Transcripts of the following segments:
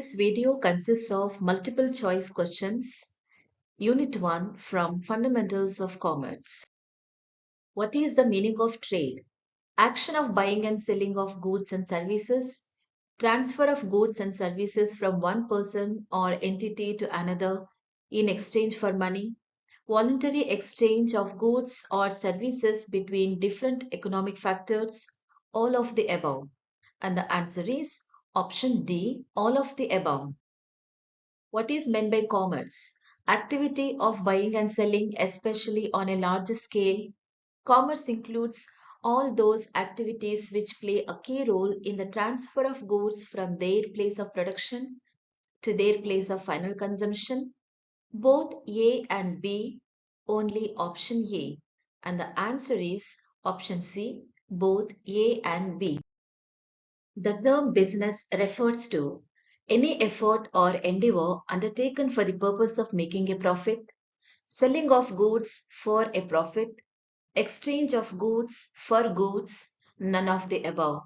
This video consists of multiple choice questions. Unit 1 from Fundamentals of Commerce. What is the meaning of trade? Action of buying and selling of goods and services. Transfer of goods and services from one person or entity to another in exchange for money. Voluntary exchange of goods or services between different economic factors. All of the above. And the answer is option D, all of the above. What is meant by commerce? Activity of buying and selling, especially on a larger scale. Commerce includes all those activities which play a key role in the transfer of goods from their place of production to their place of final consumption. Both A and B, only option A. And the answer is option C, both A and B. The term business refers to any effort or endeavor undertaken for the purpose of making a profit, selling of goods for a profit, exchange of goods for goods, none of the above.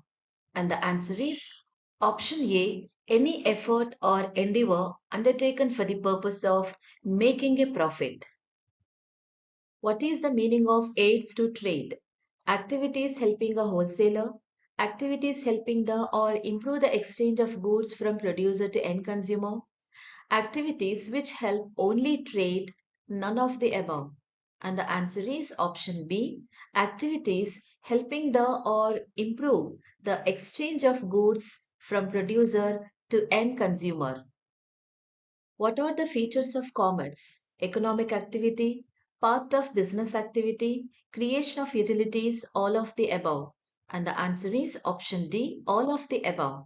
And the answer is option A, any effort or endeavor undertaken for the purpose of making a profit. What is the meaning of aids to trade? Activities helping a wholesaler, activities helping the or improve the exchange of goods from producer to end consumer, activities which help only trade, none of the above. And the answer is option B, activities helping the or improve the exchange of goods from producer to end consumer. What are the features of commerce? Economic activity, part of business activity, creation of utilities, all of the above. And the answer is option D, all of the above.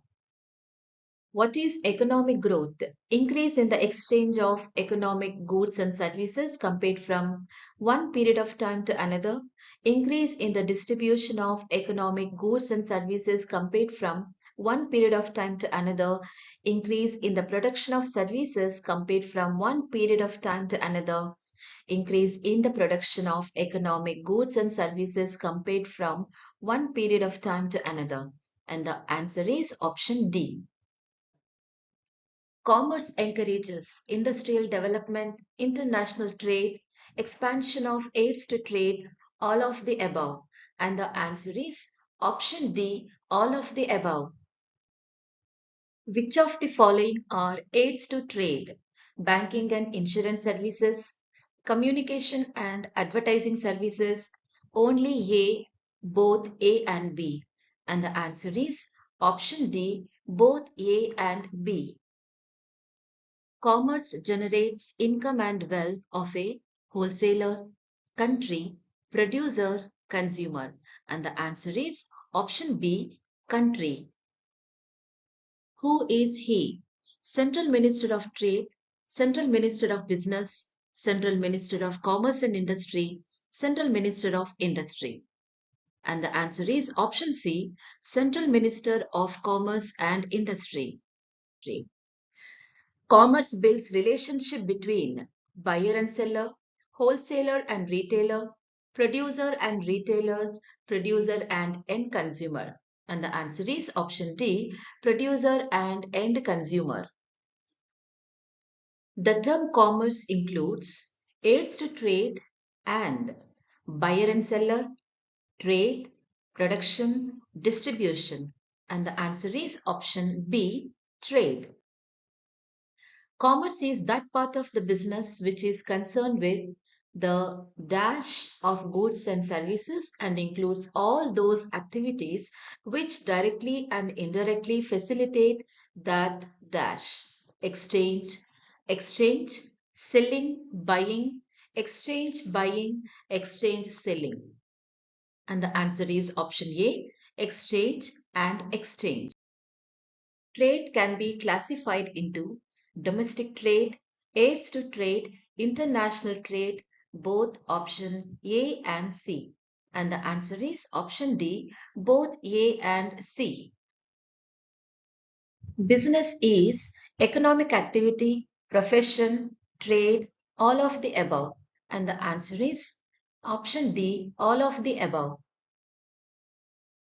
What is economic growth? Increase in the exchange of economic goods and services compared from one period of time to another. Increase in the distribution of economic goods and services compared from one period of time to another. Increase in the production of services compared from one period of time to another. Increase in the production of economic goods and services compared from one period of time to another. And the answer is option D. Commerce encourages industrial development, international trade, expansion of aids to trade, all of the above. And the answer is option D, all of the above. Which of the following are aids to trade? Banking and insurance services, communication and advertising services, only A, both A and B. And the answer is option D, both A and B. Commerce generates income and wealth of a wholesaler, country, producer, consumer. And the answer is option B, country. Who is he? Central Minister of Trade, Central Minister of Business, Central Minister of Commerce and Industry, Central Minister of Industry. And the answer is option C, Central Minister of Commerce and Industry. Commerce builds relationship between buyer and seller, wholesaler and retailer, producer and retailer, producer and end consumer. And the answer is option D, producer and end consumer. The term commerce includes aids to trade and buyer and seller, trade, production, distribution. And the answer is option B, trade. Commerce is that part of the business which is concerned with the dash of goods and services and includes all those activities which directly and indirectly facilitate that dash. Exchange, selling, buying, exchange, selling. And the answer is option A, exchange and exchange. Trade can be classified into domestic trade, aids to trade, international trade, both option A and C. And the answer is option D, both A and C. Business is economic activity, profession, trade, all of the above. And the answer is option D, all of the above.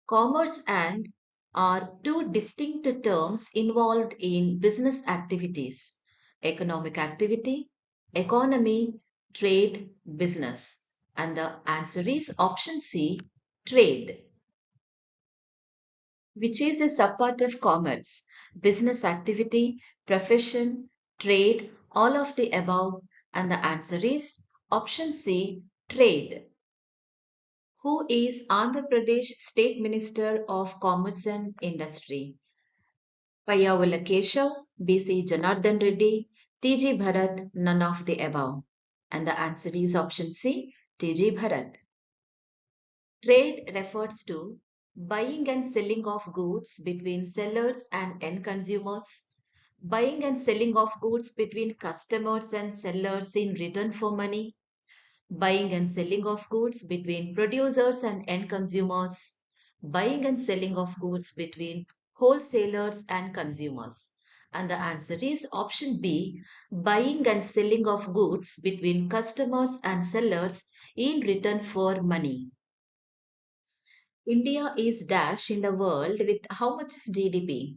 Commerce and are two distinct terms involved in business activities: economic activity, economy, trade, business. And the answer is option C, trade, which is a subpart of commerce. Business activity, profession, trade, all of the above. And the answer is option C, trade. Who is Andhra Pradesh State Minister of Commerce and Industry? Payyavula Keshav, B.C. Janardhan Reddy, T.G. Bharat, none of the above. And the answer is option C, T.G. Bharat. Trade refers to buying and selling of goods between sellers and end consumers, buying and selling of goods between customers and sellers in return for money, buying and selling of goods between producers and end consumers, buying and selling of goods between wholesalers and consumers. And the answer is option B, buying and selling of goods between customers and sellers in return for money. India is dash in the world with how much GDP?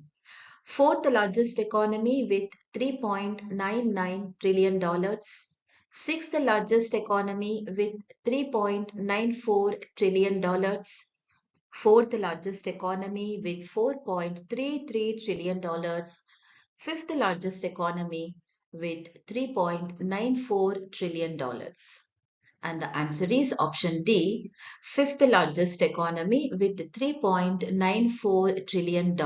Fourth largest economy with $3.99 trillion, sixth largest economy with $3.94 trillion, fourth largest economy with $4.33 trillion, fifth largest economy with $3.94 trillion. And the answer is option D, fifth largest economy with $3.94 trillion.